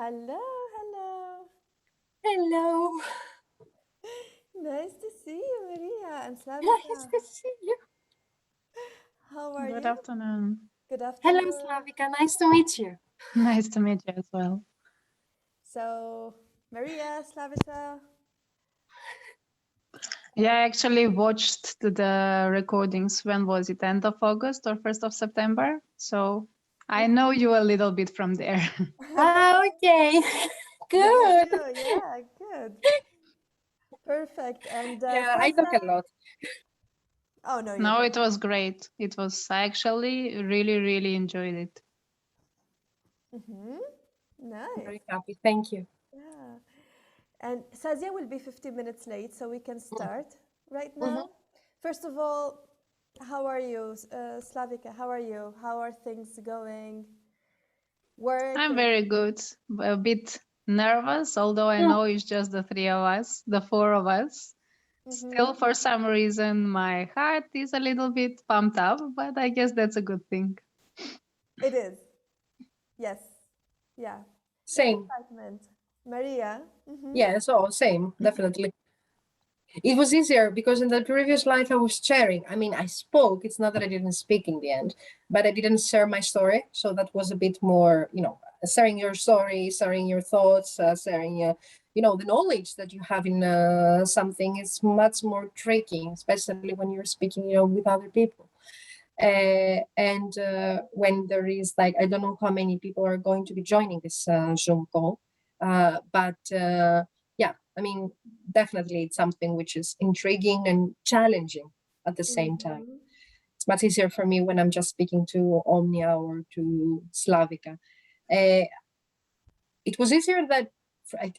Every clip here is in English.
Hello, hello. Hello. Nice to see you, Maria and Nice Slavika. to see you. How are Good you? afternoon. Good Hello, afternoon. Slavika. Nice to meet you. Nice to meet you as well. So, Maria, Slavica. Yeah, I actually watched the recordings. When was it? End of August or 1st of September? So I know you a little bit from there. Okay. Good to Good. know. Yeah, good. Perfect. And Yeah, I talk Sasa. a lot. Oh, no, you No, don't. it was great. I actually really enjoyed it. Mm-hmm. I'm Nice. very happy. Thank you. Yeah. And Sazia will be 50 minutes late, so we can start right Mm-hmm. now. First of all, how are you, Slavika? How are you? How are things going? Work I'm and very good. A bit nervous, although I know it's just the three of us, the four of us. mm-hmm. Still, for some reason, my heart is a little bit pumped up, but I guess that's a good thing. It is. Yes. Yeah. Same. Excitement. Maria. Mm-hmm. Yeah, so same, definitely. It was easier because in the previous life I was sharing. I mean, I spoke. It's not that I didn't speak in the end, but I didn't share my story. So that was a bit more, sharing your story, sharing your thoughts, sharing, the knowledge that you have in something is much more tricky, especially when you're speaking, with other people. And when there is like, I don't know how many people are going to be joining this Zoom call, but yeah, I mean, definitely it's something which is intriguing and challenging at the same time. Mm-hmm. It's much easier for me when I'm just speaking to Omnia or to Slavica. Uh, it was easier that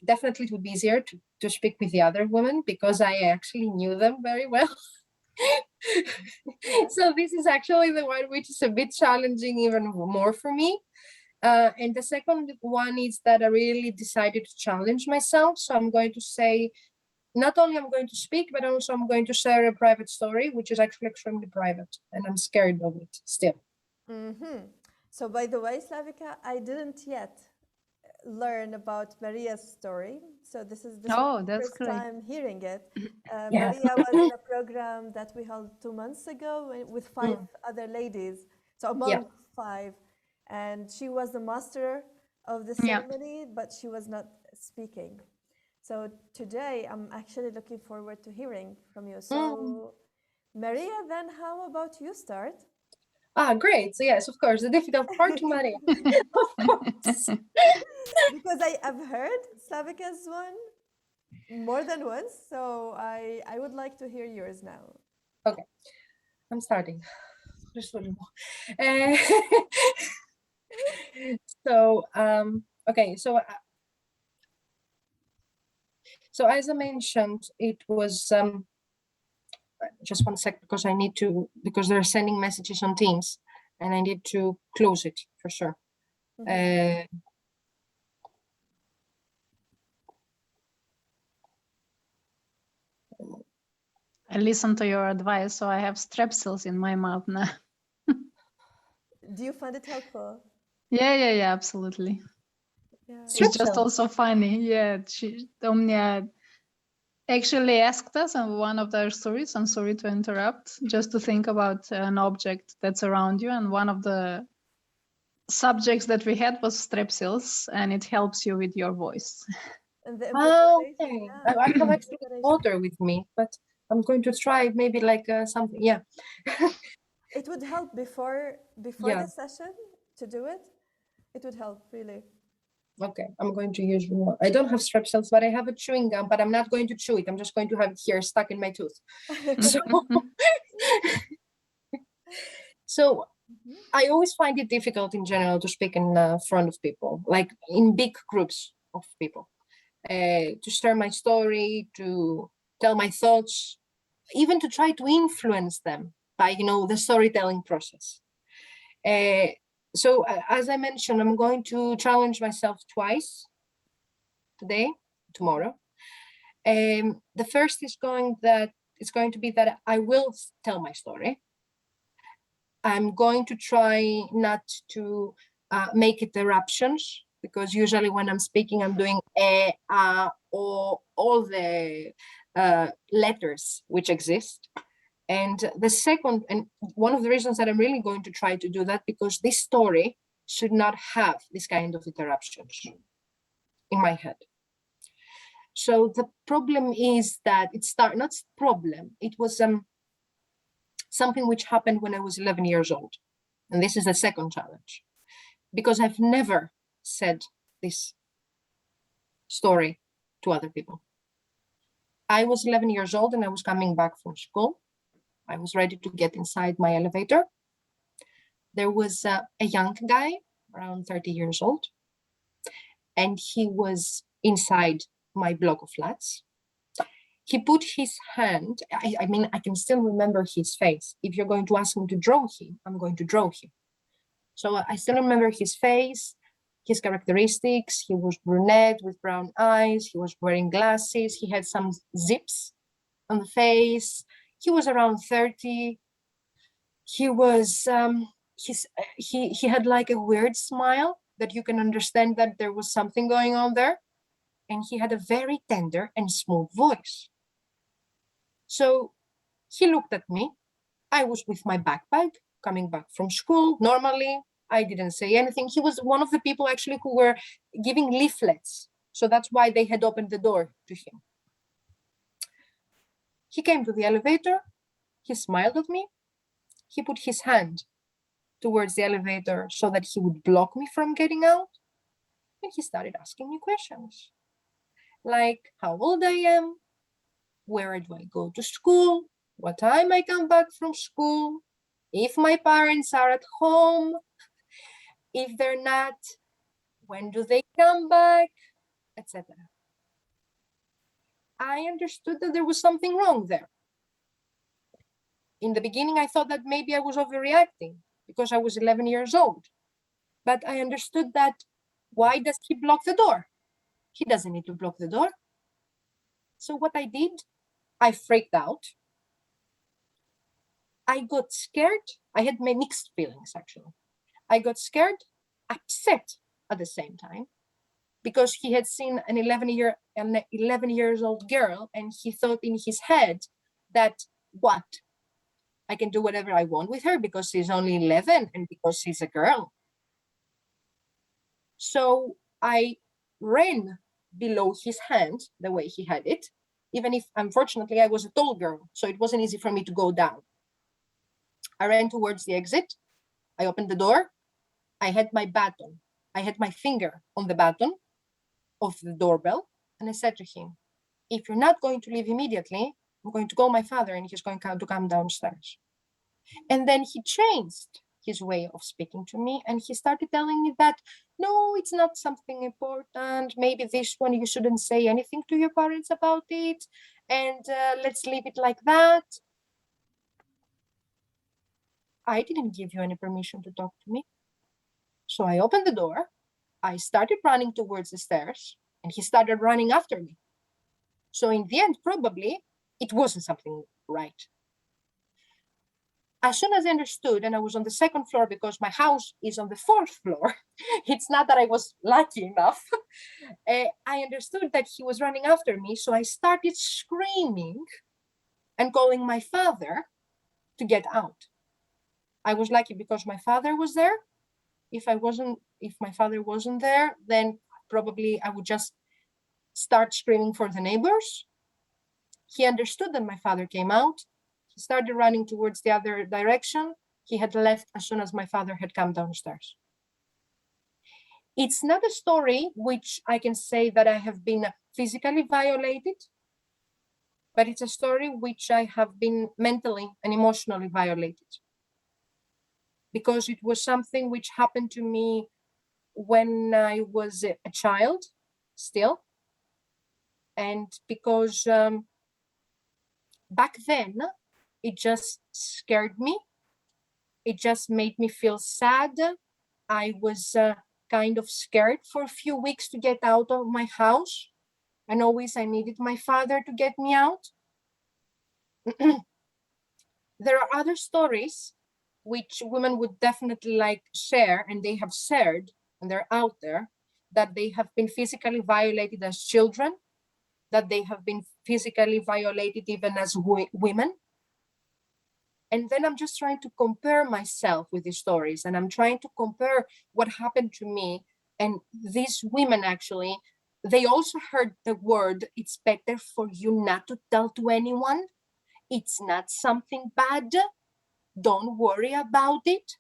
definitely it would be easier to speak with the other women because I actually knew them very well. Yeah. So this is actually the one which is a bit challenging even more for me. And the second one is that I really decided to challenge myself. So I'm going to say, not only I'm going to speak, but also I'm going to share a private story, which is actually extremely private, and I'm scared of it still. Mm-hmm. So, by the way, Slavika, I didn't yet learn about Maria's story. So this was Oh, my that's first great. time hearing it. Yeah. Maria was in a program that we held 2 months ago with five Mm, other ladies. So yeah. among five, and she was the master of the Yeah. ceremony, but she was not speaking. So today I'm actually looking forward to hearing from you. Mm. So Maria, then how about you start? Ah, great. So yes, of course, the difficult part to Maria. Of course. Because I've heard Slavika's one more than once, so I would like to hear yours now. Okay, I'm starting. Just a little more. Uh, okay, so as I mentioned, it was just one sec because I need to, because they're sending messages on Teams and I need to close it for sure. Mhm. Uh, I listened to your advice, so I have strepsils in my mouth now. Do you find it helpful? Yeah, absolutely. Yeah. It's strip just cell. also funny. Yeah, Omnia actually asked us on one of their stories, I'm sorry to interrupt, just to think about an object that's around you. And one of the subjects that we had was strepsils, and it helps you with your voice. And the Oh, implementation, okay. yeah, I have the actually preparation. water with me, but I'm going to try maybe like something. Yeah. It would help before Yeah. the session to do it. It would help really. Okay, I'm going to use one. I don't have strep cells, but I have a chewing gum, but I'm not going to chew it. I'm just going to have it here stuck in my tooth. So, so Mhm. I always find it difficult in general to speak in front of people, like in big groups of people, to share my story, to tell my thoughts, even to try to influence them by, the storytelling process. Uh, so, as I mentioned, I'm going to challenge myself twice today, tomorrow. The first is going to be that I will tell my story. I'm going to try not to make it eruptions. because usually when I'm speaking, I'm doing o, all the letters which exist. And the second, and one of the reasons that I'm really going to try to do that, because this story should not have this kind of interruptions in my head. So the problem is that not problem, it was something which happened when I was 11 years old. And this is the second challenge, because I've never said this story to other people. I was 11 years old and I was coming back from school. I was ready to get inside my elevator. There was a young guy, around 30 years old, and he was inside my block of flats. He put his hand, I mean, I can still remember his face. If you're going to ask me to draw him, I'm going to draw him. So I still remember his face, his characteristics. He was brunette with brown eyes. He was wearing glasses. He had some zips on the face. He was around 30. He was, he had like a weird smile that you can understand that there was something going on there. And he had a very tender and smooth voice. So he looked at me. I was with my backpack coming back from school. Normally, I didn't say anything. He was one of the people actually who were giving leaflets. So that's why they had opened the door to him. He came to the elevator. He smiled at me. He put his hand towards the elevator so that he would block me from getting out. And he started asking me questions like how old I am, where do I go to school, what time I come back from school, if my parents are at home, if they're not, when do they come back, etc. I understood that there was something wrong there. In the beginning, I thought that maybe I was overreacting because I was 11 years old. But I understood that why does he block the door? He doesn't need to block the door. So what I did, I freaked out. I got scared. I had my mixed feelings, actually. I got scared, upset at the same time, because he had seen an 11 years old girl, and he thought in his head that, what? I can do whatever I want with her because she's only 11 and because she's a girl. So I ran below his hand the way he had it, even if unfortunately I was a tall girl, so it wasn't easy for me to go down. I ran towards the exit. I opened the door. I had my baton. I had my finger on the button of the doorbell, and I said to him, if you're not going to leave immediately, I'm going to call my father and he's going to come downstairs. And then he changed his way of speaking to me, and he started telling me that, no, it's not something important. Maybe this one, you shouldn't say anything to your parents about it. And let's leave it like that. I didn't give you any permission to talk to me. So I opened the door. I started running towards the stairs, and he started running after me. So in the end, probably it wasn't something right. As soon as I understood, and I was on the second floor because my house is on the fourth floor, it's not that I was lucky enough, I understood that he was running after me. So I started screaming and calling my father to get out. I was lucky because my father was there. If my father wasn't there, then probably I would just start screaming for the neighbors. He understood that my father came out. He started running towards the other direction. He had left as soon as my father had come downstairs. It's not a story which I can say that I have been physically violated, but it's a story which I have been mentally and emotionally violated, because it was something which happened to me when I was a child still. And because back then, it just scared me. It just made me feel sad. I was kind of scared for a few weeks to get out of my house. And always I needed my father to get me out. There are other stories which women would definitely like share, and they have shared, and they're out there. that they have been physically violated as children, that they have been physically violated even as women. And then I'm just trying to compare myself with these stories, and I'm trying to compare what happened to me. And these women actually, they also heard the word, it's better for you not to tell to anyone. It's not something bad. Don't worry about it.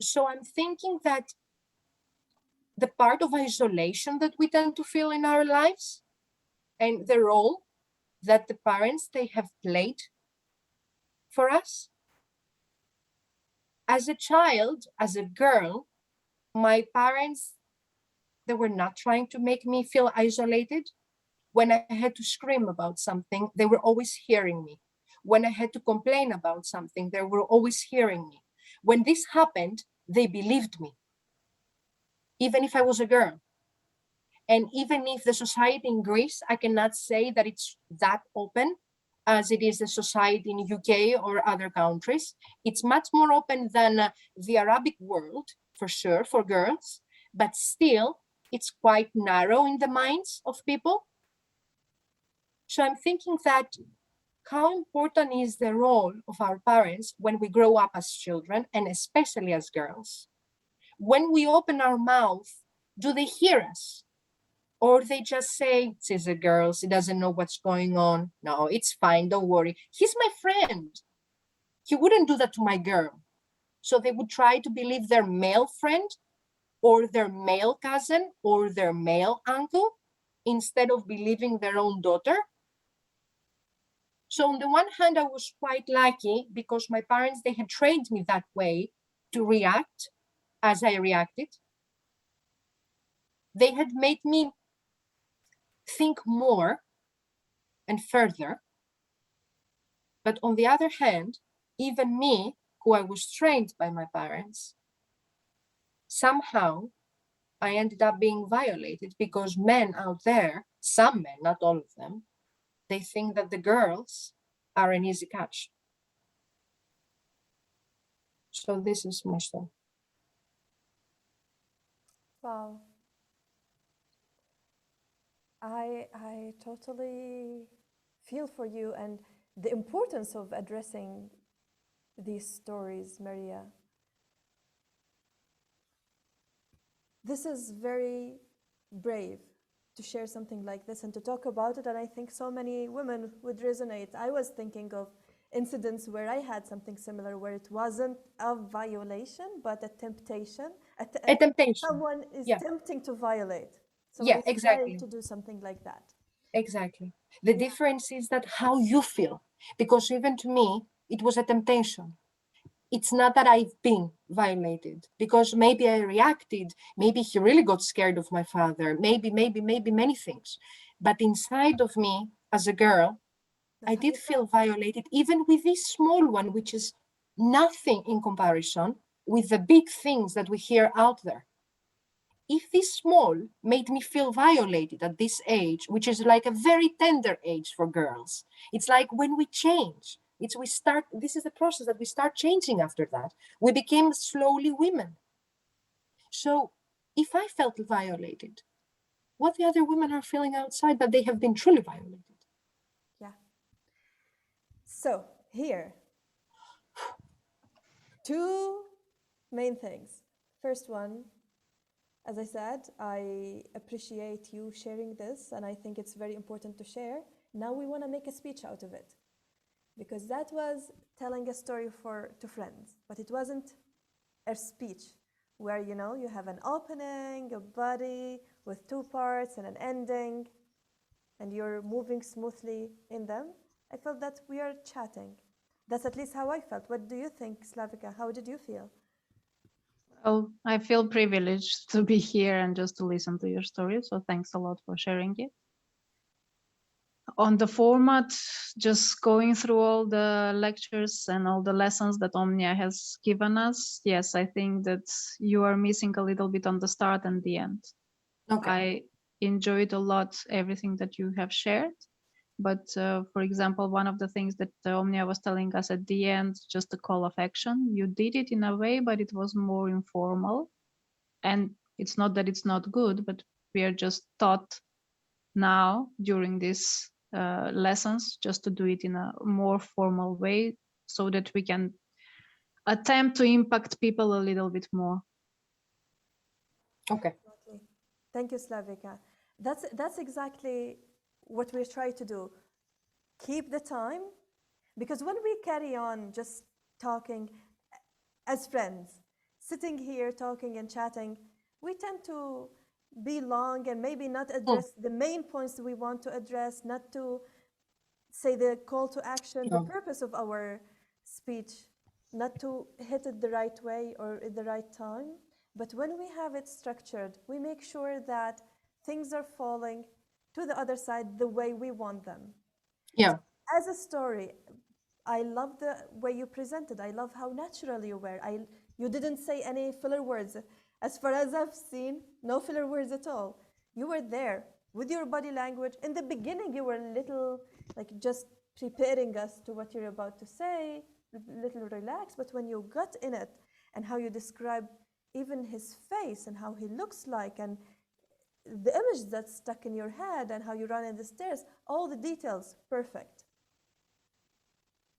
So I'm thinking that the part of isolation that we tend to feel in our lives and the role that the parents, they have played for us. As a child, as a girl, my parents, they were not trying to make me feel isolated. When I had to scream about something, they were always hearing me. When I had to complain about something, they were always hearing me. When this happened, they believed me, even if I was a girl. And even if the society in Greece, I cannot say that it's that open as it is the society in UK or other countries. It's much more open than the Arabic world, for sure, for girls, but still it's quite narrow in the minds of people. So I'm thinking that how important is the role of our parents when we grow up as children, and especially as girls? When we open our mouth, do they hear us? Or they just say, she's a girl, she doesn't know what's going on. No, it's fine, don't worry. He's my friend. He wouldn't do that to my girl. So they would try to believe their male friend or their male cousin or their male uncle instead of believing their own daughter. So on the one hand, I was quite lucky because my parents, they had trained me that way to react as I reacted. They had made me think more and further. But on the other hand, even me, who I was trained by my parents, somehow I ended up being violated because men out there, some men, not all of them, they think that the girls are an easy catch. So this is my story. Wow. I totally feel for you and the importance of addressing these stories, Maria. This is very brave to share something like this and to talk about it, and I think so many women would resonate. I was thinking of incidents where I had something similar, where it wasn't a violation, but a temptation. A temptation. Someone is tempting to violate. Yeah, Someone is exactly. trying to do something like that. Exactly. The difference is that how you feel, because even to me, it was a temptation. It's not that I've been violated, because maybe I reacted, maybe he really got scared of my father, maybe many things. But inside of me, as a girl, I did feel violated, even with this small one, which is nothing in comparison with the big things that we hear out there. If this small made me feel violated at this age, which is like a very tender age for girls, it's like when we change, this is the process that we start changing after that. We became slowly women. So if I felt violated, what the other women are feeling outside that they have been truly violated? Yeah. So here, two main things. First one, as I said, I appreciate you sharing this, and I think it's very important to share. Now we want to make a speech out of it, because that was telling a story to friends, but it wasn't a speech where, you know, you have an opening, a body with two parts and an ending, and you're moving smoothly in them. I felt that we are chatting. That's at least how I felt. What do you think, Slavika? How did you feel? Well, I feel privileged to be here and just to listen to your story. So thanks a lot for sharing it. On the format, just going through all the lectures and all the lessons that Omnia has given us, yes, I think that you are missing a little bit on the start and the end. Okay. I enjoyed a lot everything that you have shared. But for example, one of the things that Omnia was telling us at the end, just a call of action, you did it in a way, but it was more informal. And It's not that it's not good, but we are just taught now during these lessons just to do it in a more formal way so that we can attempt to impact people a little bit more. Okay. Exactly. Thank you, Slavika. That's exactly what we're trying to do. Keep the time, because when we carry on just talking as friends, sitting here talking and chatting, we tend to be long and maybe not address the main points we want to address, not to say the call to action, the Yeah. purpose of our speech, not to hit it the right way or at the right time. But when we have it structured, we make sure that things are falling to the other side the way we want them. Yeah. As a story, I love the way you presented. I love how natural you were. You didn't say any filler words. As far as I've seen, no filler words at all. You were there with your body language. In the beginning, you were a little like just preparing us to what you're about to say, a little relaxed. But when you got in it and how you describe even his face and how he looks like and the image that's stuck in your head and how you run in the stairs, all the details, perfect.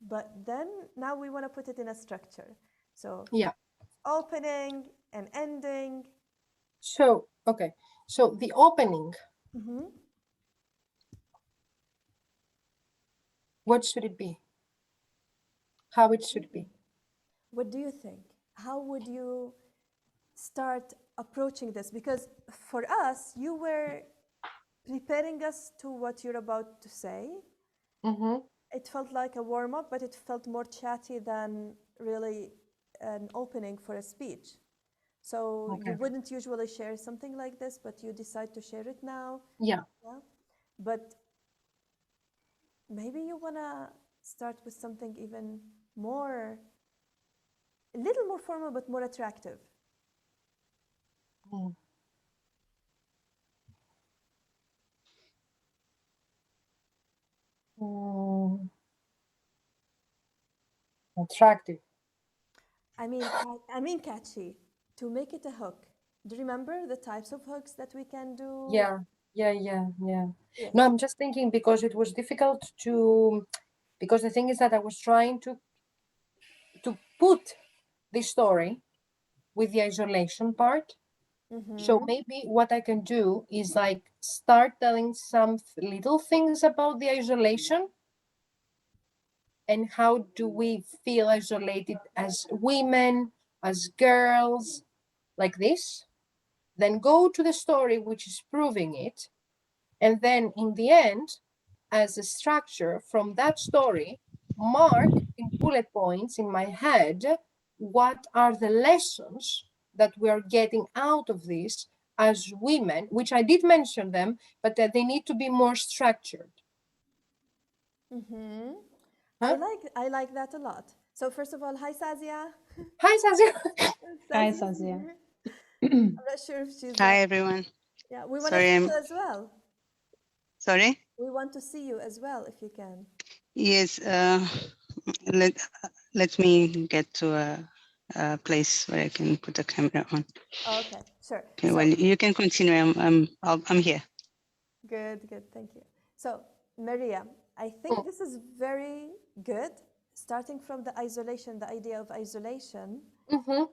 But then now we want to put it in a structure. So Yeah. opening and ending. So, okay. So the opening, Mhm. what should it be? How it should be? What do you think? How would you start approaching this? Because for us, you were preparing us to what you're about to say. Mm-hmm. It felt like a warm up, but it felt more chatty than really an opening for a speech. So Okay. you wouldn't usually share something like this, but you decide to share it now. Yeah. Yeah. But maybe you want to start with something even more, a little more formal, but more attractive. Mm. Mm. Attractive. I mean catchy, to make it a hook. Do you remember the types of hooks that we can do? Yeah. Yeah. Yes. No, I'm just thinking because it was difficult to, because the thing is that I was trying to put the story with the isolation part. So Mm-hmm. maybe what I can do is like start telling some little things about the isolation and how do we feel isolated as women, as girls, like this. Then go to the story which is proving it. And then in the end, as a structure from that story, mark in bullet points in my head what are the lessons that we are getting out of this as women, which I did mention them, but that they need to be more structured. Mm-hmm. Huh? I like that a lot. So first of all, hi Sazia. Hi, Sazia. Hi, Sazia's Sazia. here. I'm not sure if she's Hi everyone. yeah, we want to Sorry, see I'm you as well. sorry. We want to see you as well if you can. Yes, let me get to a place where I can put the camera on. Okay, sure. Okay, So well you can continue. I'm here. good, good. Thank you. So, Maria, I think this is very good, starting from the isolation, the idea of isolation. Mm-hmm.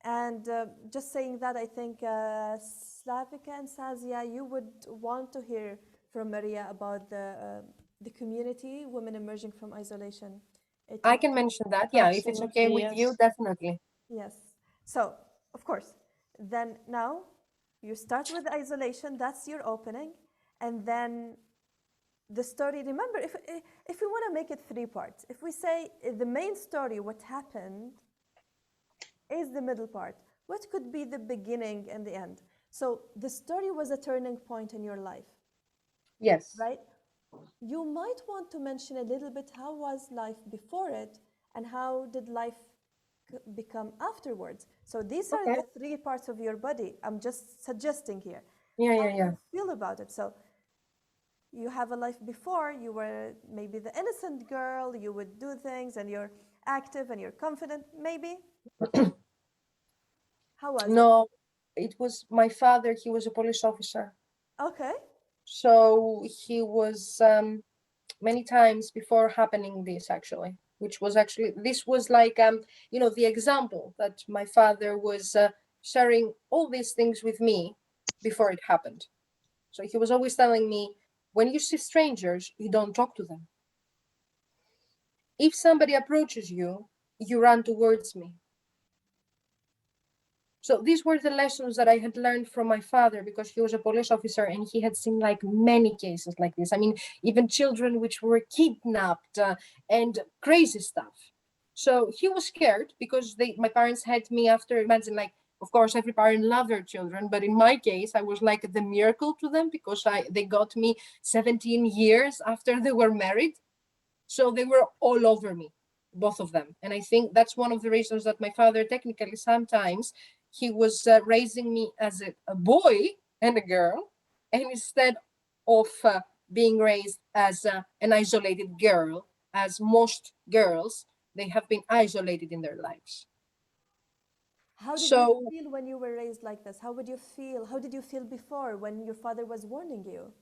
And just saying that, I think Slavika and Sazia, you would want to hear from Maria about the community, women emerging from isolation. It I would can be mention that. Yeah, if it's okay Absolutely, with you, yes. definitely. yes. So, of course, then now you start with isolation, that's your opening. And then the story, remember, if we want to make it three parts, if we say the main story, what happened, is the middle part, what could be the beginning and the end? So the story was a turning point in your life, Yes. right? You might want to mention a little bit how was life before it and how did life become afterwards. So these are Okay. the three parts of your body. I'm just suggesting here. Yeah, How yeah, do yeah. you feel about it? So you have a life before, you were maybe the innocent girl, you would do things and you're active and you're confident, maybe. How was it? No, it was my father, he was a police officer. Okay. So he was many times before happening this actually, which was actually, this was like, the example that my father was sharing all these things with me before it happened. So he was always telling me, when you see strangers, you don't talk to them. If somebody approaches you, you run towards me. So these were the lessons that I had learned from my father, because he was a police officer and he had seen like many cases like this. I mean, even children which were kidnapped and crazy stuff. So he was scared because my parents had me after, imagine, like, of course, every parent loves their children, but in my case, I was like the miracle to them, because they got me 17 years after they were married. So they were all over me, both of them. And I think that's one of the reasons that my father, technically, sometimes he was raising me as a boy and a girl, and instead of being raised as an isolated girl, as most girls, they have been isolated in their lives. How did you So feel when you were raised like this? How would you feel? How did you feel before when your father was warning you?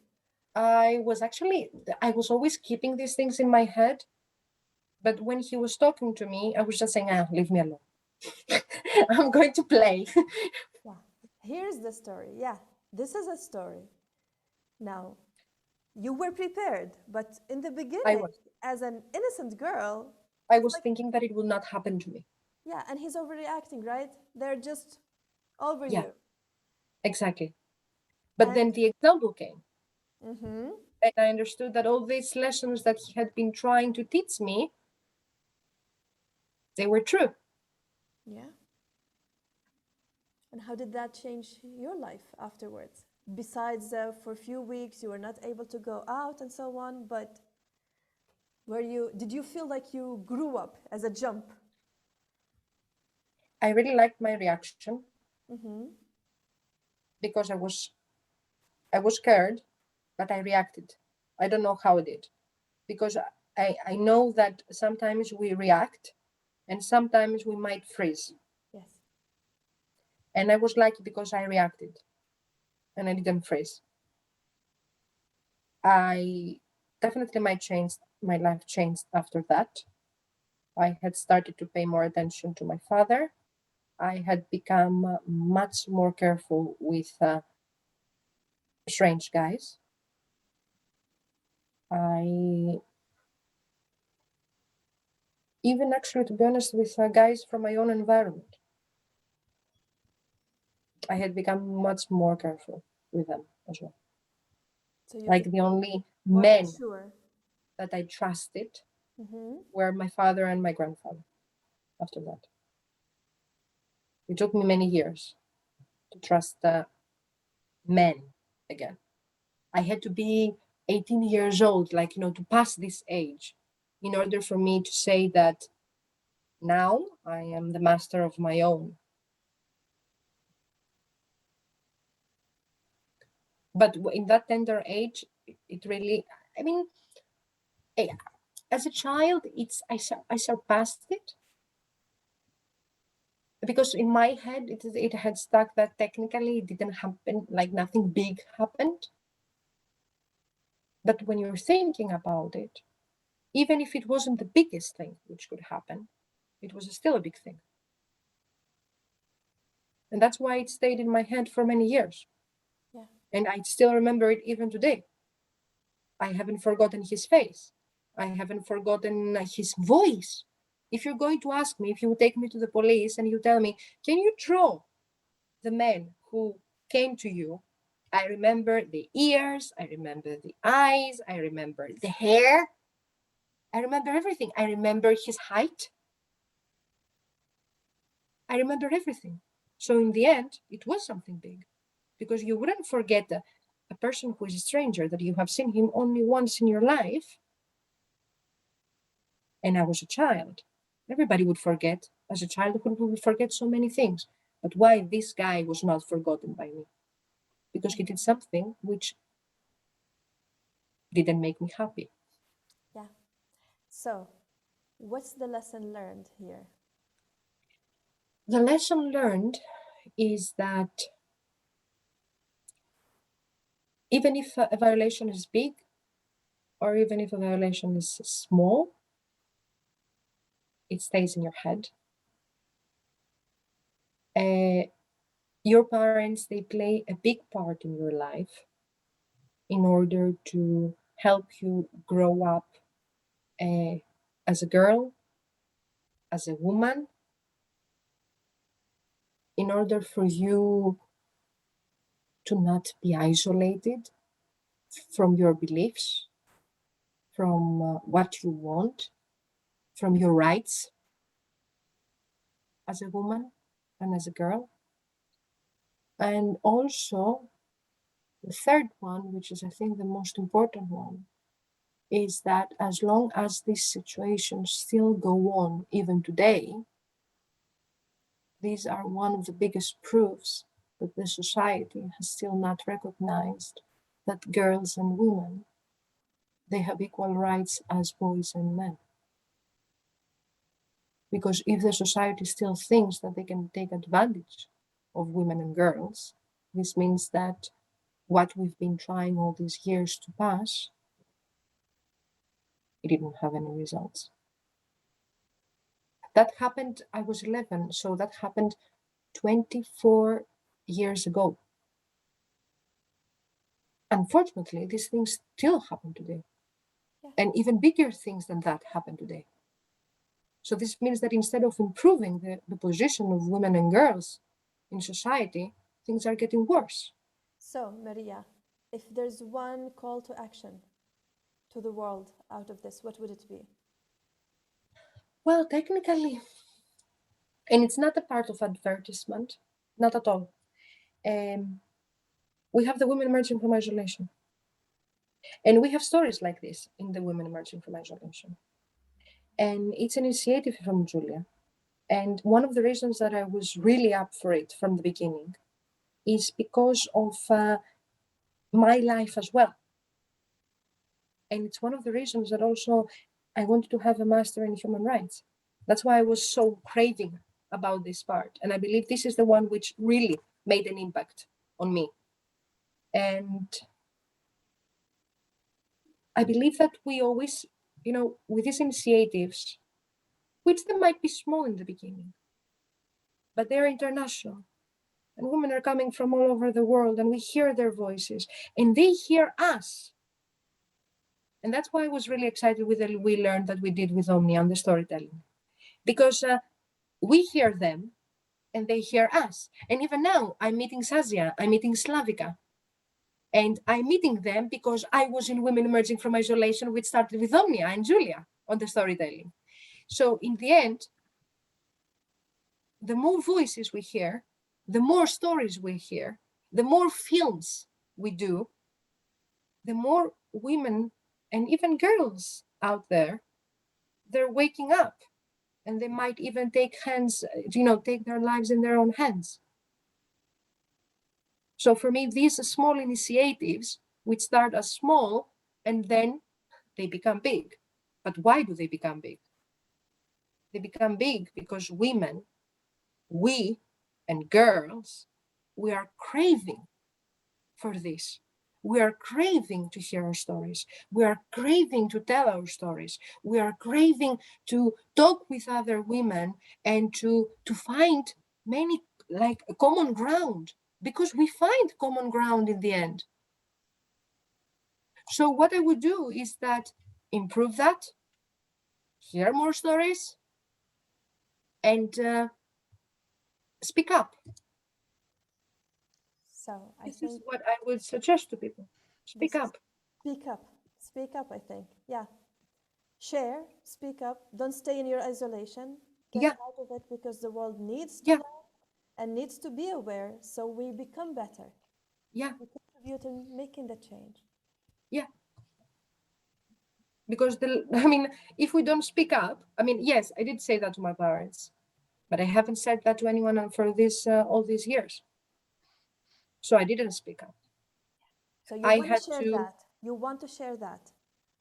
I was always keeping these things in my head. But when he was talking to me, I was just saying, leave me alone. I'm going to play. Yeah. Here's the story. Yeah, this is a story. Now, you were prepared, but in the I beginning, was. as an innocent girl, I it's was like, thinking that it would not happen to me. yeah, and he's overreacting, right? They're just over Yeah, you. exactly. But And then the example came, mm-hmm, and I understood that all these lessons that he had been trying to teach me, they were true. yeah. And how did that change your life afterwards? Besides, for a few weeks, you were not able to go out and so on, but did you feel like you grew up as a jump? I really liked my reaction, Mm-hmm. because I was scared, but I reacted. I don't know how I did, because I know that sometimes we react and sometimes we might freeze. Yes. And I was lucky because I reacted and I didn't freeze. I definitely my life changed after that. I had started to pay more attention to my father. I had become much more careful with strange guys. I even actually, to be honest, with guys from my own environment, I had become much more careful with them as well. So you Like became the only more men mature. that I trusted Mm-hmm. were my father and my grandfather. After that, it took me many years to trust men again. I had to be 18 years old, like, to pass this age in order for me to say that now I am the master of my own. But in that tender age, it really, I mean, eh, as a child, I surpassed it, because in my head, it had stuck that technically it didn't happen, like nothing big happened. But when you're thinking about it, even if it wasn't the biggest thing which could happen, it was still a big thing. And that's why it stayed in my head for many years. Yeah. And I still remember it even today. I haven't forgotten his face. I haven't forgotten his voice. If you're going to ask me, if you take me to the police and you tell me, can you draw the man who came to you? I remember the ears, I remember the eyes, I remember the hair, I remember everything. I remember his height. I remember everything. So in the end, it was something big, because you wouldn't forget a person who is a stranger, that you have seen him only once in your life. And I was a child. Everybody would forget. As a child, who would forget so many things. But why this guy was not forgotten by me? Because he did something which didn't make me happy. Yeah. So, what's the lesson learned here? The lesson learned is that even if a violation is big, or even if a violation is small, it stays in your head. Your parents, they play a big part in your life in order to help you grow up as a girl, as a woman, in order for you to not be isolated from your beliefs, from what you want, from your rights as a woman and as a girl. And also, the third one, which is I think the most important one, is that as long as these situations still go on even today, these are one of the biggest proofs that the society has still not recognized that girls and women, they have equal rights as boys and men. Because if the society still thinks that they can take advantage of women and girls, this means that what we've been trying all these years to pass, it didn't have any results. That happened, I was 11, so that happened 24 years ago. Unfortunately, these things still happen today. Yeah. And even bigger things than that happen today. So this means that instead of improving the position of women and girls in society, things are getting worse. So, Maria, if there's one call to action to the world out of this, what would it be? Well, technically, and it's not a part of advertisement, not at all. We have the women emerging from isolation. And we have stories like this in the women emerging from isolation. And it's an initiative from Julia. And one of the reasons that I was really up for it from the beginning is because of my life as well. And it's one of the reasons that also I wanted to have a master in human rights. That's why I was so craving about this part. And I believe this is the one which really made an impact on me. And I believe that we always, with these initiatives, which they might be small in the beginning, but they're international. And women are coming from all over the world, and we hear their voices, and they hear us. And that's why I was really excited with the We Learn that we did with Omnia on the storytelling. Because we hear them, and they hear us. And even now, I'm meeting Sazia, I'm meeting Slavika. And I'm meeting them because I was in Women Emerging from Isolation, which started with Omnia and Julia on the storytelling. So in the end, the more voices we hear, the more stories we hear, the more films we do, the more women and even girls out there, they're waking up, and they might even take their lives in their own hands. So for me, these small initiatives, which start as small and then they become big. But why do they become big? They become big because women, we and girls, we are craving for this. We are craving to hear our stories. We are craving to tell our stories. We are craving to talk with other women and to find many common ground, because we find common ground in the end. So what I would do is that improve that, hear more stories, and speak up. So I This think is what I would suggest to people. Speak up. speak up. Speak up, I think. Yeah. Share, speak up. Don't stay in your isolation. Get Yeah. out of it, because the world needs to Yeah. know and needs to be aware, so we become better. Yeah. We contribute in making the change. Yeah. Because if we don't speak up, yes, I did say that to my parents, but I haven't said that to anyone for this all these years. So I didn't speak up. So you I want had to share to- that. You want to share that.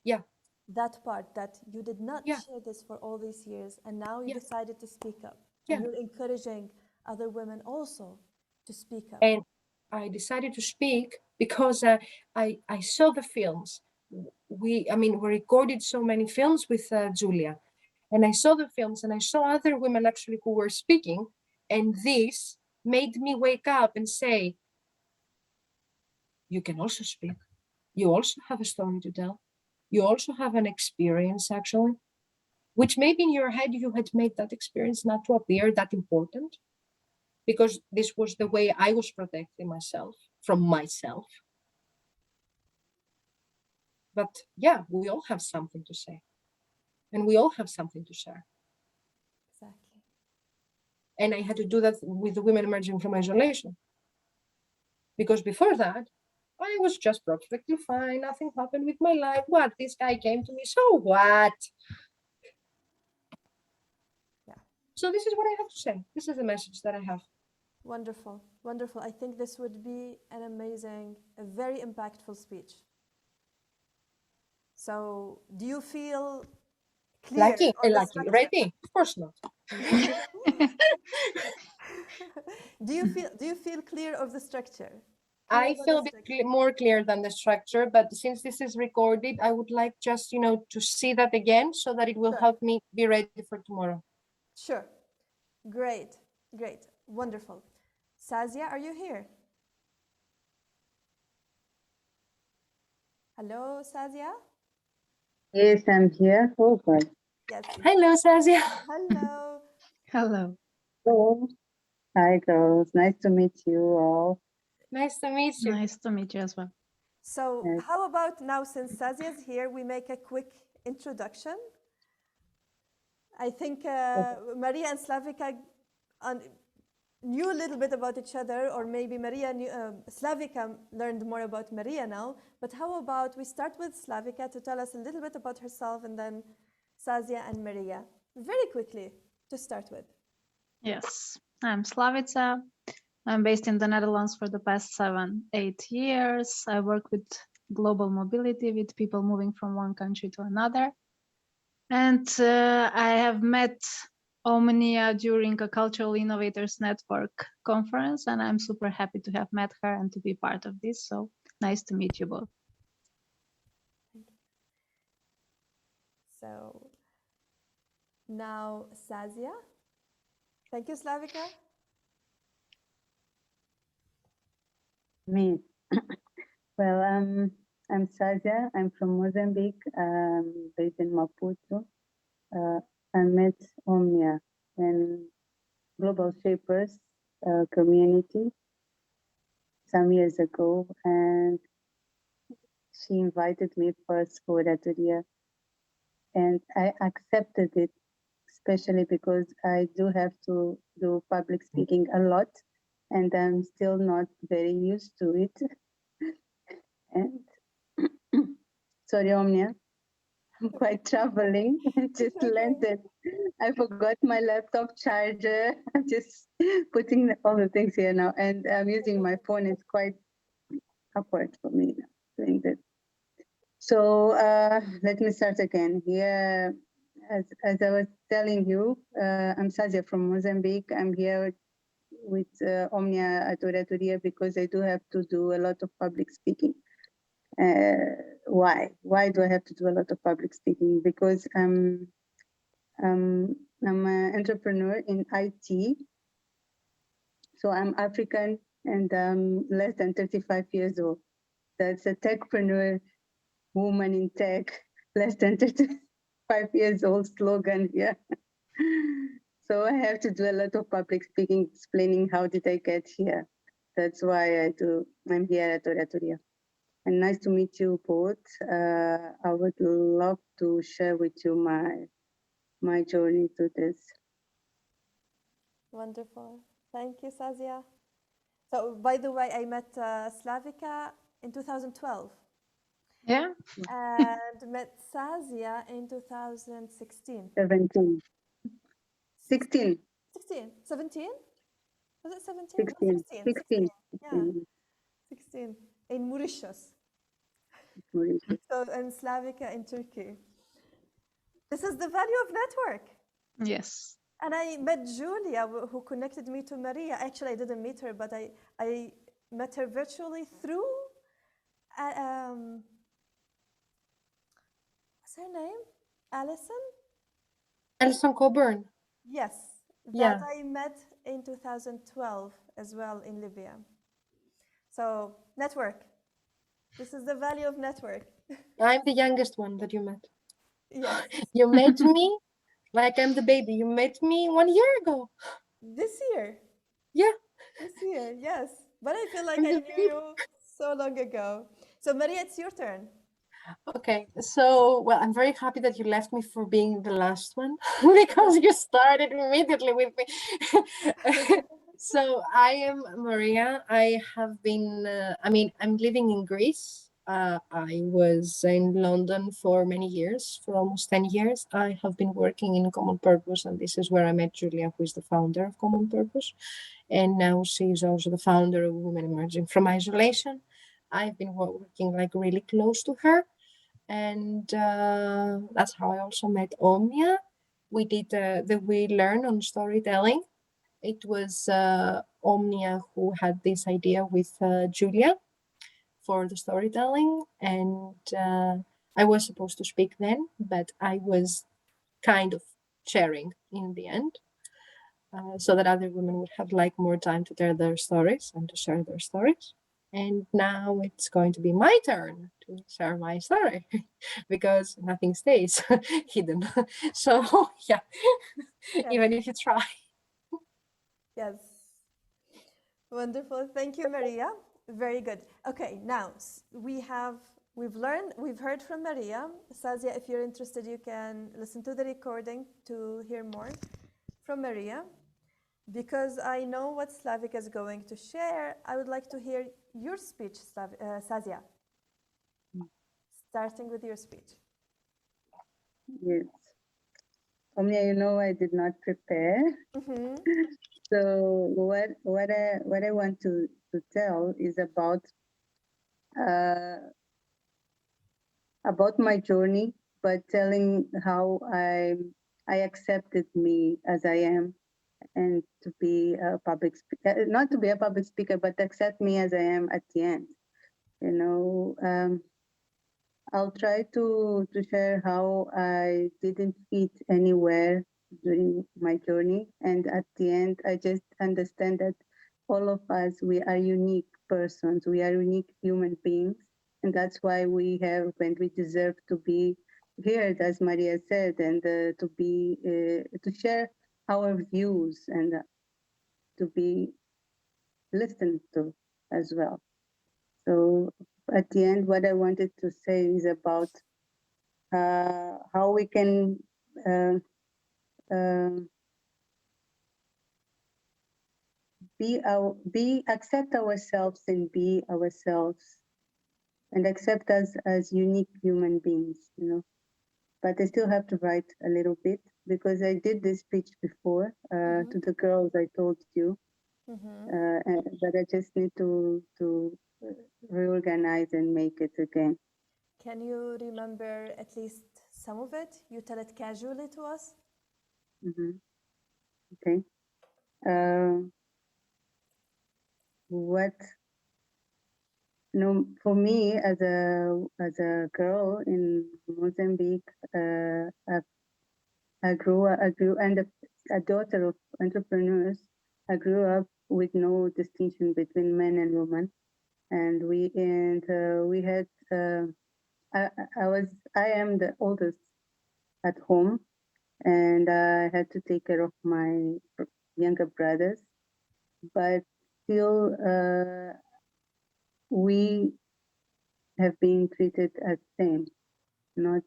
Yeah. That part that you did not Yeah. share this for all these years, and now you Yeah. decided to speak up. Yeah. And you're encouraging other women also to speak up. And I decided to speak because I saw the films. We recorded so many films with Julia, and I saw the films and I saw other women actually who were speaking, and this made me wake up and say, you can also speak. You also have a story to tell. You also have an experience, actually, which maybe in your head you had made that experience not to appear that important, because this was the way I was protecting myself from myself. But yeah, we all have something to say, and we all have something to share. Exactly. And I had to do that with the women emerging from isolation. Because before that, I was just perfectly fine. Nothing happened with my life. What? This guy came to me. So what? Yeah. So this is what I have to say. This is the message that I have. Wonderful. Wonderful. I think this would be an amazing, a very impactful speech. So, do you feel clear Lucky, on the lucky. structure? Ready? Of course not. Do you feel clear of the structure? I about feel the a bit structure? more clear than the structure, but since this is recorded, I would like just, to see that again so that it will Sure. help me be ready for tomorrow. Sure. Great. Great. Wonderful. Sazia, are you here? Hello, Sazia? Yes, I'm here. Oh, God. Yes. Hello, Sazia. Hello. Hello. Oh, hi, girls. Nice to meet you all. Nice to meet you. Nice to meet you as well. So, Yes. how about now, since Sazia is here, we make a quick introduction? I think Maria and Slavika knew a little bit about each other, or maybe Slavika learned more about Maria now. But how about we start with Slavika to tell us a little bit about herself, and then Sazia and Maria, very quickly to start with. Yes, I'm Slavica. I'm based in the Netherlands for the past 7-8 years. I work with global mobility, with people moving from one country to another. And I have met Omnia during a Cultural Innovators Network conference, and I'm super happy to have met her and to be part of this. So nice to meet you both. So now Sazia. Thank you, Slavika. Me. Well, I'm Sazia. I'm from Mozambique, based in Maputo. I met Omnia in Global Shapers community some years ago, and she invited me for a oratoria, and I accepted it, especially because I do have to do public speaking a lot, and I'm still not very used to it. And sorry, Omnia, I'm quite traveling. I just landed. I forgot my laptop charger. I'm just putting all the things here now, and I'm using my phone. It's quite awkward for me now doing that. So let me start again. Here, as I was telling you, I'm Sazia from Mozambique. I'm here with Omnia at Oratoria because I do have to do a lot of public speaking. Why? Why do I have to do a lot of public speaking? Because I'm an entrepreneur in IT. So I'm African and I'm less than 35 years old. That's a techpreneur, woman in tech, less than 35 years old slogan here. So I have to do a lot of public speaking, explaining how did I get here. That's why I'm here at Oratoria. And nice to meet you both. I would love to share with you my journey to this. Wonderful. Thank you, Sazia. So, by the way, I met Slavika in 2012 Yeah, and met Sazia in 2016. 17. 16. 16, 17? Was it 17? 16. No, 16. 16. 16. Yeah, 16 in Mauritius. Mauritius. So, and Slavika in Turkey. This is the value of network. yes. And I met Julia, who connected me to Maria. Actually, I didn't meet her, but I met her virtually through, what's her name? Alison? Alison Coburn. Yes, Yeah. that I met in 2012 as well in Libya. So, network. This is the value of network. I'm the youngest one that you met. Yes, You met me like I'm the baby. You met me 1 year ago. this year. Yeah, This year, yes. But I feel like I'm I the knew baby. you so long ago. So, Maria, it's your turn. Okay, so, well, I'm very happy that you left me for being the last one because you started immediately with me. So, I am Maria. I have been, I'm living in Greece. I was in London for many years, for almost 10 years. I have been working in Common Purpose, and this is where I met Julia, who is the founder of Common Purpose. And now she is also the founder of Women Emerging from Isolation. I've been working like really close to her. And that's how I also met Omnia. We did the We Learn on storytelling. It was Omnia who had this idea with Julia for the storytelling, and I was supposed to speak then, but I was kind of sharing in the end, so that other women would have like more time to tell their stories and to share their stories. And now it's going to be my turn to share my story because nothing stays hidden. So yeah, Yes. even if you try. Yes. Wonderful. Thank you, Maria. Very good. Okay, now we've heard from Maria. Sazia, if you're interested, you can listen to the recording to hear more from Maria. Because I know what Slavik is going to share, I would like to hear your speech, Sazia. Starting with your speech. Yes. Omnia, you know, I did not prepare. Mm-hmm. So what I want to tell is about my journey, but telling how I accepted me as I am, and to be a public speaker, not to be a public speaker, but accept me as I am at the end. You know, I'll try to share how I didn't fit anywhere during my journey, and at the end, I just understand that all of us, we are unique persons, we are unique human beings, and that's why we have and we deserve to be heard, as Maria said, and to share our views and to be listened to as well. So at the end, what I wanted to say is about how we can accept ourselves and be ourselves and accept us as unique human beings, you know. But I still have to write a little bit because I did this speech before to the girls I told you, but I just need to reorganize and make it again. Can you remember at least some of it? You tell it casually to us. Okay. What? No, for me as a girl in Mozambique, I grew and a daughter of entrepreneurs. I grew up with no distinction between men and women, and we had. I am the oldest at home, and I had to take care of my younger brothers, but still we have been treated as same, not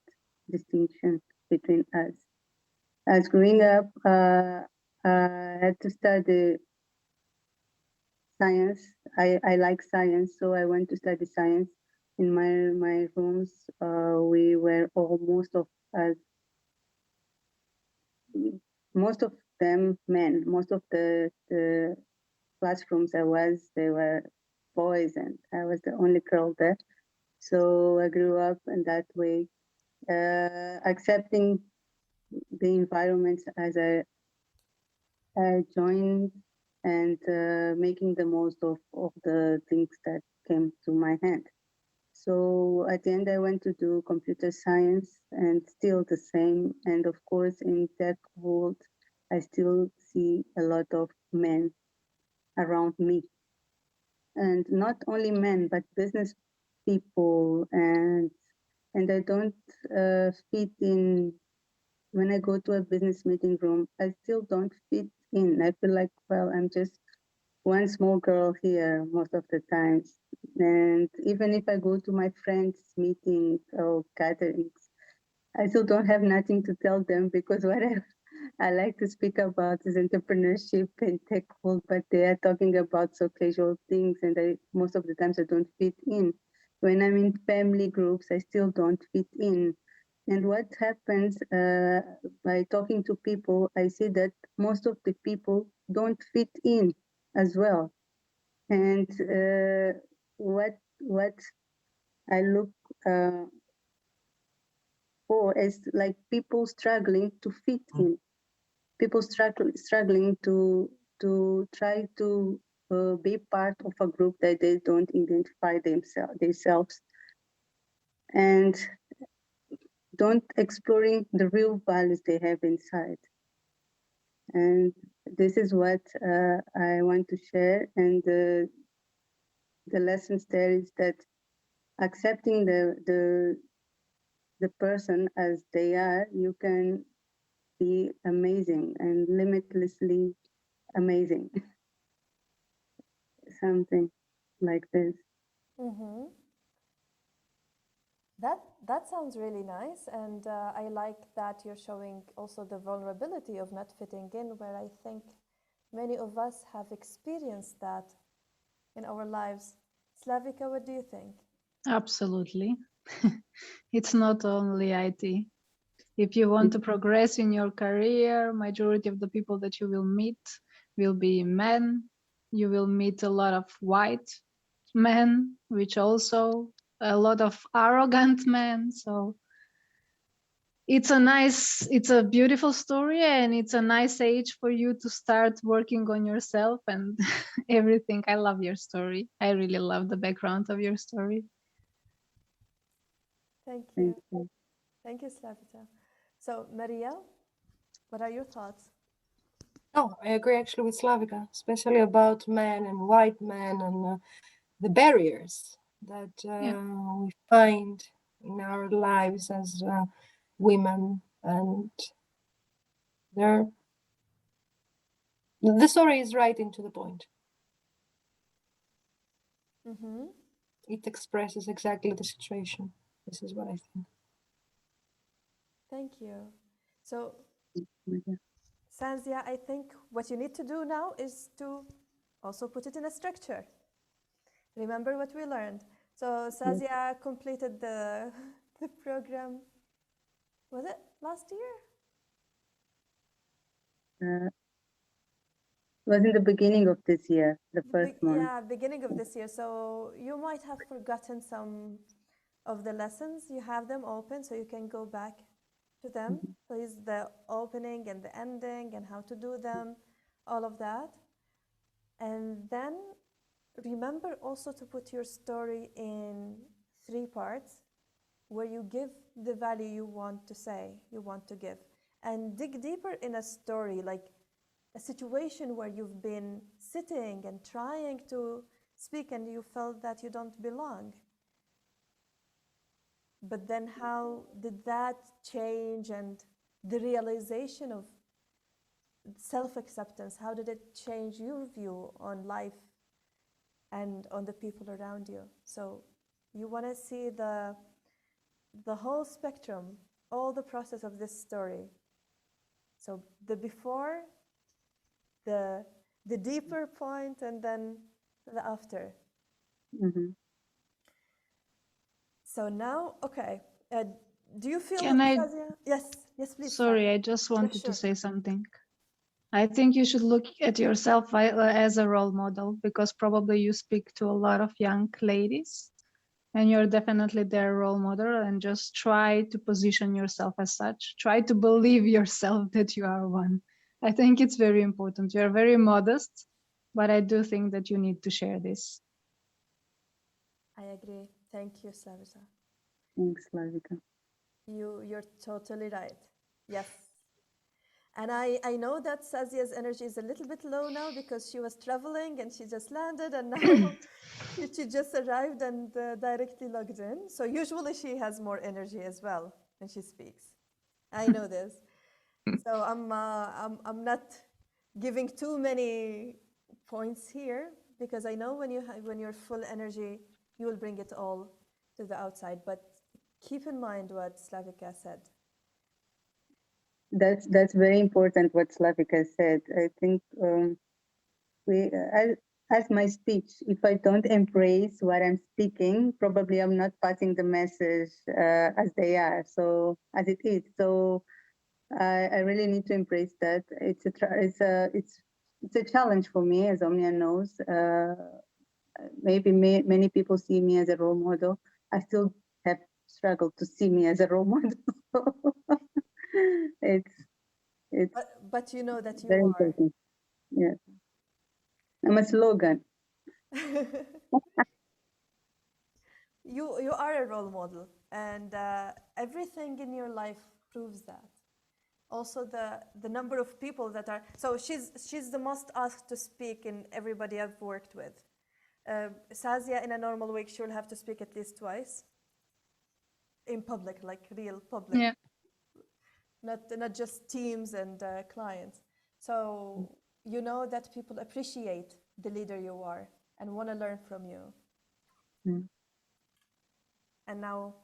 distinction between us. As growing up, I had to study science. I like science, so I went to study science. In my rooms, we were all most of them men. Most of the classrooms they were boys, and I was the only girl there. So I grew up in that way, accepting the environment as I joined and making the most of the things that came to my hand. So at the end, I went to do computer science, and still the same. And of course, in tech world, I still see a lot of men around me, and not only men, but business people, and I don't fit in. When I go to a business meeting room, I still don't fit in. I feel like, well, I'm just one small girl here most of the times. And even if I go to my friends' meetings or gatherings, I still don't have nothing to tell them, because what I like to speak about is entrepreneurship and tech world, but they are talking about so casual things, and most of the times I don't fit in. When I'm in family groups, I still don't fit in. And what happens by talking to people, I see that most of the people don't fit in as well. And what I look for is like people struggling to fit in, people struggling to try to be part of a group that they don't identify themselves, and don't exploring the real values they have inside. And this is what I want to share. And the lessons there is that accepting the person as they are, you can be amazing and limitlessly amazing. Something like this. Mm-hmm. That sounds really nice, and I like that you're showing also the vulnerability of not fitting in, where I think many of us have experienced that in our lives. Slavika, what do you think? Absolutely. It's not only IT. If you want to progress in your career, majority of the people that you will meet will be men. You will meet a lot of white men, which also a lot of arrogant men. So it's a beautiful story, and it's a nice age for you to start working on yourself and everything. I love your story. I really love the background of your story. Thank Thank you. you. Thank you, Slavita. So, Maria, what are your thoughts? Oh, I agree actually with Slavika, especially about men and white men and the barriers that we find in our lives as women. And the story is right into the point. Mm-hmm. It expresses exactly the situation. This is what I think. Thank you. So, Yeah. Sanzia, I think what you need to do now is to also put it in a structure. Remember what we learned. So Sazia completed the program. Was it last year? Was in the beginning of this year, the first month. Yeah, beginning of this year. So you might have forgotten some of the lessons. You have them open, so you can go back to them. Please, the opening and the ending and how to do them, all of that. And then remember also to put your story in 3 parts where you give the value you want to say, you want to give. And dig deeper in a story, like a situation where you've been sitting and trying to speak and you felt that you don't belong. But then how did that change, and the realization of self-acceptance, how did it change your view on life and on the people around you? So you want to see the whole spectrum, all the process of this story. So the before, the deeper point, and then the after. Mm-hmm. So now, okay. Do you feel, Can I- Sazia? Yes, please. Sorry, Sazia. I just wanted sure. to say something. I think you should look at yourself as a role model, because probably you speak to a lot of young ladies and you're definitely their role model, and just try to position yourself as such. Try to believe yourself that you are one. I think it's very important. You're very modest but I do think that you need to share this. I agree. Thank you, Slavica. Thanks, Slavika. You're totally right. Yes. And I know that Sazia's energy is a little bit low now because she was traveling and she just landed and now she just arrived and directly logged in. So usually she has more energy as well when she speaks. I know this. So I'm not giving too many points here because I know when you're full energy, you will bring it all to the outside. But keep in mind what Slavika said. That's very important what Slavika said. I think as my speech, if I don't embrace what I'm speaking, probably I'm not passing the message as they are, so as it is. So I really need to embrace that. It's a challenge for me, as Omnia knows. Maybe many people see me as a role model. I still have struggled to see me as a role model. It's But you know that you very are. important. Yeah, I'm a slogan. You are a role model, and everything in your life proves that. Also, the number of people that are so she's the most asked to speak in everybody I've worked with. Sazia, in a normal week, she'll have to speak at least twice in public, like real public. Yeah. Not just teams and clients. So you know that people appreciate the leader you are and want to learn from you. Mm. And now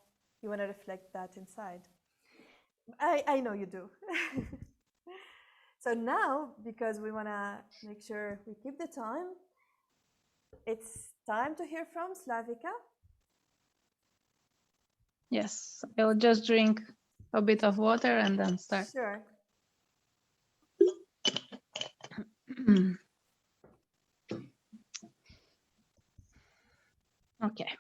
you want to reflect that inside. I know you do. So now, because we want to make sure we keep the time, it's time to hear from Slavika. Yes, I'll just drink a bit of water and then start. Sure. Okay.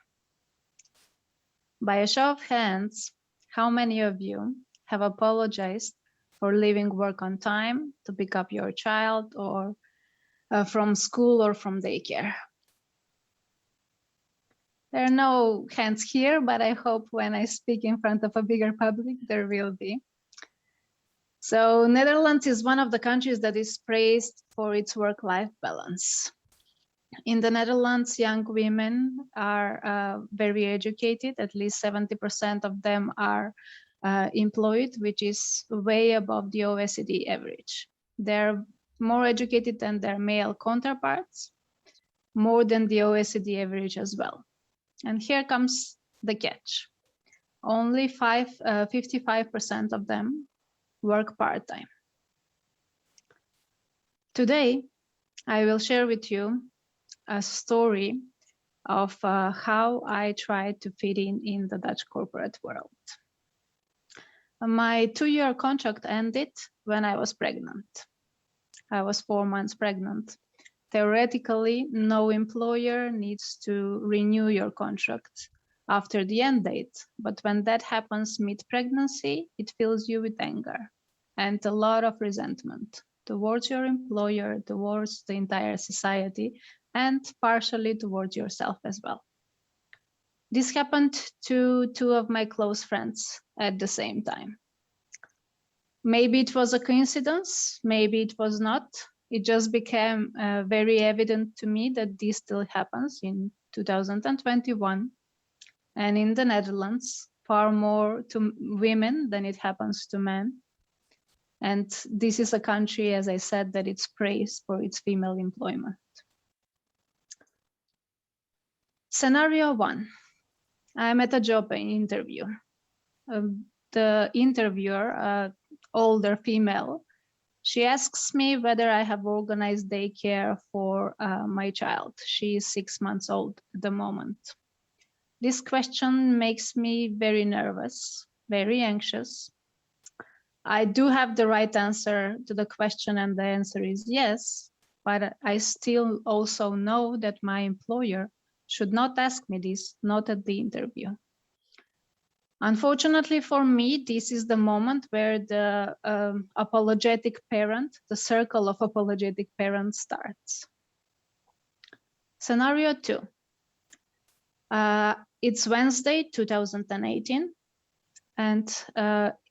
By a show of hands, how many of you have apologized for leaving work on time to pick up your child or from school or from daycare? There are no hands here, but I hope when I speak in front of a bigger public, there will be. So Netherlands is one of the countries that is praised for its work-life balance. In the Netherlands, young women are very educated. At least 70% of them are employed, which is way above the OECD average. They're more educated than their male counterparts, more than the OECD average as well. And here comes the catch. Only 55% of them work part-time. Today, I will share with you a story of how I tried to fit in the Dutch corporate world. My 2-year contract ended when I was pregnant. I was 4 months pregnant. Theoretically, no employer needs to renew your contract after the end date. But when that happens mid-pregnancy, it fills you with anger and a lot of resentment towards your employer, towards the entire society, and partially towards yourself as well. This happened to 2 of my close friends at the same time. Maybe it was a coincidence, maybe it was not. It just became very evident to me that this still happens in 2021. And in the Netherlands, far more to women than it happens to men. And this is a country, as I said, that it's praised for its female employment. Scenario 1, I'm at a job interview. The interviewer, older female, she asks me whether I have organized daycare for my child. She is 6 months old at the moment. This question makes me very nervous, very anxious. I do have the right answer to the question, and the answer is yes, but I still also know that my employer should not ask me this, not at the interview. Unfortunately for me, this is the moment where the apologetic parent, the circle of apologetic parents starts. Scenario 2. It's Wednesday, 2018, and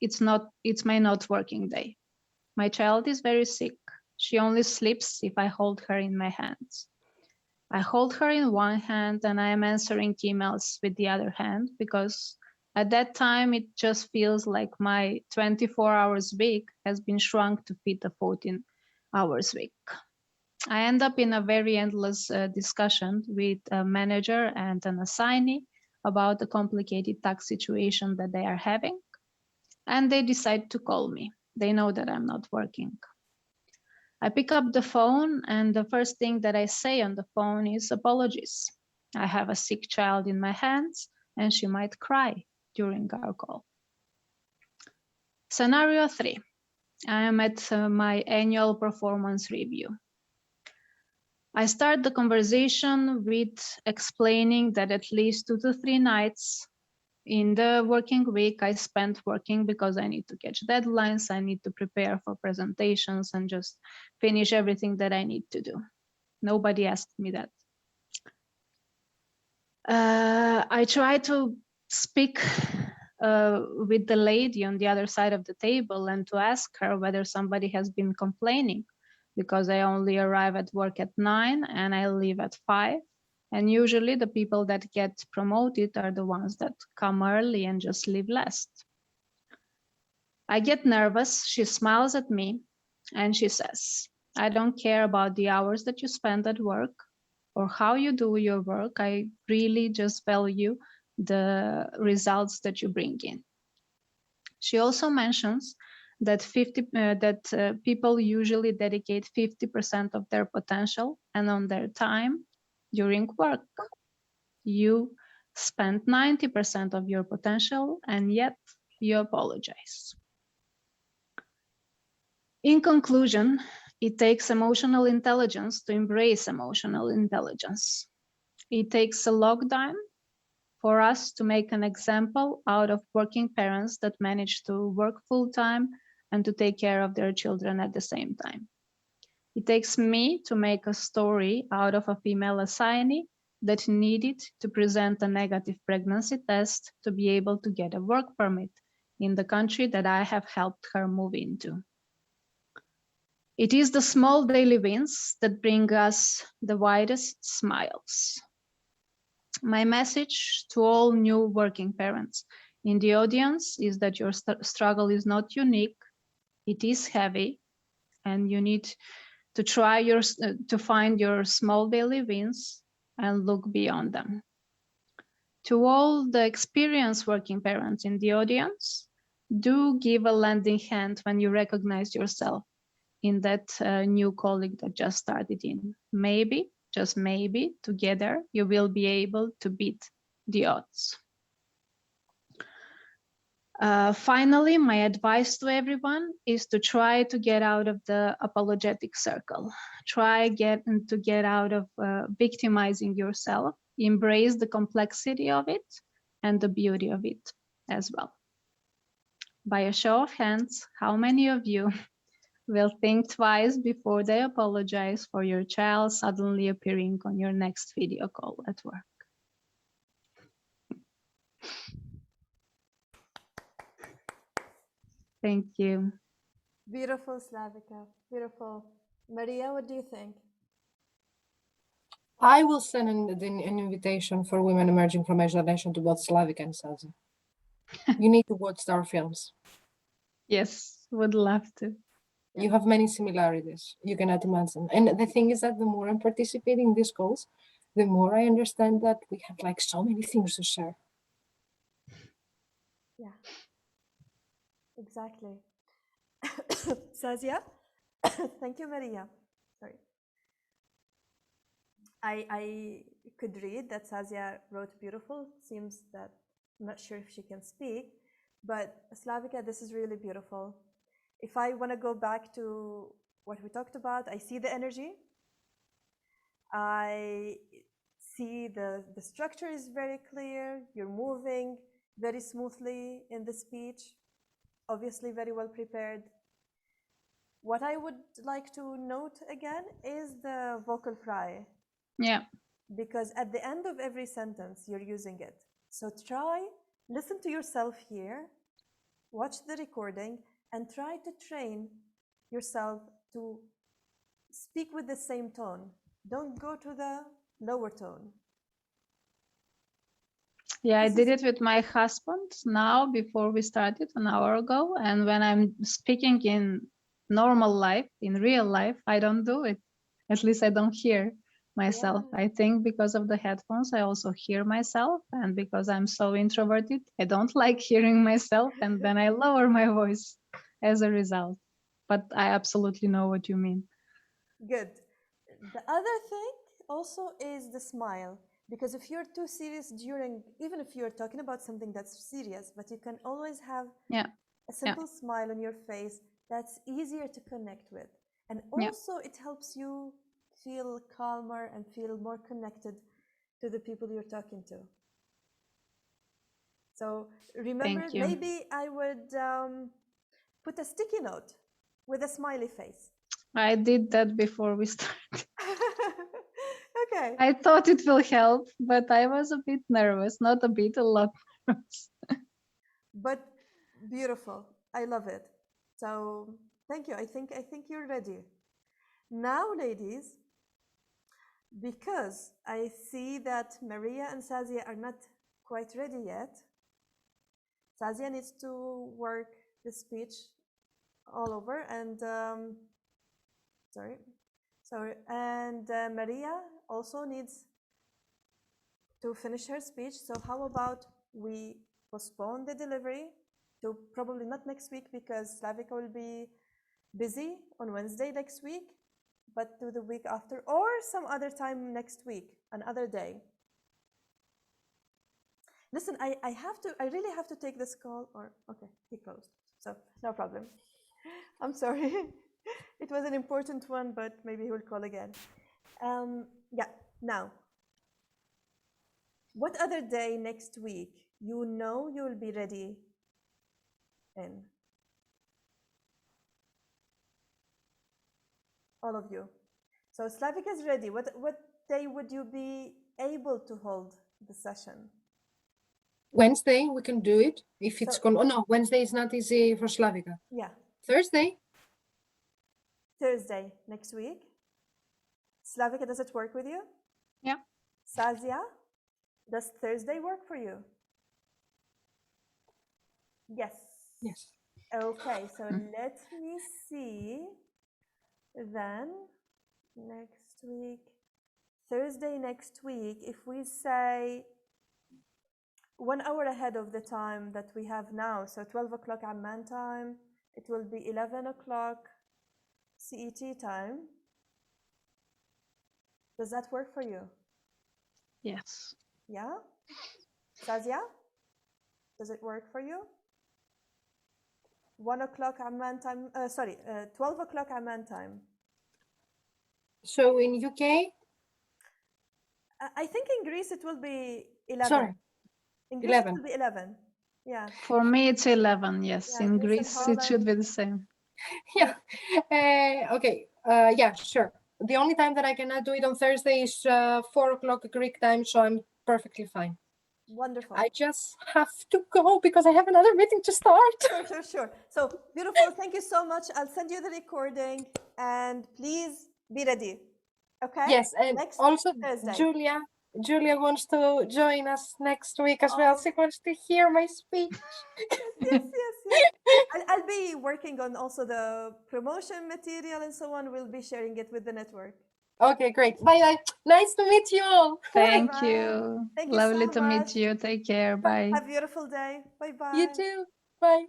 it's my not working day. My child is very sick. She only sleeps if I hold her in my hands. I hold her in one hand and I am answering emails with the other hand, because at that time it just feels like my 24 hours week has been shrunk to fit a 14 hours week. I end up in a very endless discussion with a manager and an assignee about the complicated tax situation that they are having, and they decide to call me. They know that I'm not working. I pick up the phone, and the first thing that I say on the phone is apologies. I have a sick child in my hands, and she might cry during our call. Scenario 3. I am at my annual performance review. I start the conversation with explaining that at least 2 to 3 nights in the working week I spent working because I need to catch deadlines, I need to prepare for presentations and just finish everything that I need to do. Nobody asked me that. I try to speak with the lady on the other side of the table and to ask her whether somebody has been complaining, because I only arrive at work at 9 and I leave at 5. And usually the people that get promoted are the ones that come early and just leave last. I get nervous. She smiles at me and she says, I don't care about the hours that you spend at work or how you do your work. I really just value the results that you bring in. She also mentions that people usually dedicate 50% of their potential and on their time during work. You spend 90% of your potential and yet you apologize. In conclusion, it takes emotional intelligence to embrace emotional intelligence. It takes a lockdown for us to make an example out of working parents that manage to work full-time and to take care of their children at the same time. It takes me to make a story out of a female assignee that needed to present a negative pregnancy test to be able to get a work permit in the country that I have helped her move into. It is the small daily wins that bring us the widest smiles. My message to all new working parents in the audience is that your struggle is not unique, it is heavy, and you need to try to find your small daily wins and look beyond them. To all the experienced working parents in the audience, do give a lending hand when you recognize yourself in that new colleague that just started in. Maybe, just maybe, together you will be able to beat the odds. Finally, my advice to everyone is to try to get out of the apologetic circle. Try to get out of victimizing yourself. Embrace the complexity of it and the beauty of it as well. By a show of hands, how many of you will think twice before they apologize for your child suddenly appearing on your next video call at work? Thank you. Beautiful, Slavika. Beautiful. Maria, what do you think? I will send an invitation for women emerging from Asian nation to both Slavika and Sazia. You need to watch our films. Yes, would love to. You have many similarities. You cannot imagine. And the thing is that the more I'm participating in these calls, the more I understand that we have like so many things to share. Yeah, exactly. Sazia? Thank you, Maria. Sorry. I could read that Sazia wrote beautiful. Seems that I'm not sure if she can speak, but Slavika, this is really beautiful. If I want to go back to what we talked about, I see the energy. I see the structure is very clear. You're moving very smoothly in the speech, obviously very well prepared. What I would like to note again is the vocal fry. Yeah. because at the end of every sentence, you're using it. So listen to yourself here, watch the recording, and try to train yourself to speak with the same tone. Don't go to the lower tone. Yeah, I This did is- it with my husband now before we started an hour ago. And when I'm speaking in normal life, in real life, I don't do it. At least I don't hear myself. Yeah. I think because of the headphones, I also hear myself. And because I'm so introverted, I don't like hearing myself. And then I lower my voice as a result. But I absolutely know what you mean. Good. The other thing also is the smile. Because if you're too serious even if you're talking about something that's serious, but you can always have Yeah. a simple smile on your face that's easier to connect with. And Yeah. also it helps you feel calmer and feel more connected to the people you're talking to. So remember, Thank you. maybe I would put a sticky note with a smiley face. I did that before we started. Okay. I thought it will help, but I was a bit nervous. Not a bit, a lot nervous. But beautiful. I love it. So thank you. I think you're ready. Now, ladies, because I see that Maria and Sazia are not quite ready yet. Sazia needs to work the speech all over, and Maria also needs to finish her speech. So how about we postpone the delivery to probably not next week, because Slavika will be busy on Wednesday next week, but to the week after or some other time next week, another day. Listen, I really have to take this call, or okay, he closed, so no problem. I'm sorry. It was an important one, but maybe he will call again. Yeah, now, what other day next week you know you will be ready in? All of you. So Slavika is ready. What day would you be able to hold the session? Wednesday, we can do it if it's So- oh no, Wednesday is not easy for Slavika. Yeah, Thursday? Thursday next week. Slavika, does it work with you? Yeah. Sazia, does Thursday work for you? Yes. Yes. Okay, so let me see. Then next week, Thursday next week, if we say 1 hour ahead of the time that we have now, so 12 o'clock Amman time, it will be 11 o'clock CET time. Does that work for you? Yes. Yeah? Sazia, does it work for you? 1 o'clock Amman time, 12 o'clock Amman time. So in UK? I think in Greece it will be 11. Sorry. In Greece 11. it will be 11. Yeah. For me, it's 11. Yes. Yeah, In Greece and Greece, it should Holland. be the same. Yeah. Okay. Yeah, sure. The only time that I cannot do it on Thursday is 4 o'clock Greek time, so I'm perfectly fine. Wonderful. I just have to go because I have another meeting to start. Sure. So beautiful. Thank you so much. I'll send you the recording, and please be ready. Okay? Yes, and Next also Thursday. Julia wants to join us next week as well. Oh. She wants to hear my speech. Yes. I'll be working on also the promotion material and so on. We'll be sharing it with the network. Okay, great. Bye. Nice to meet you all. Thank Bye-bye. you. Thank you Lovely so to much. meet you. Take care. Bye. Have a beautiful day. Bye-bye. You too. Bye.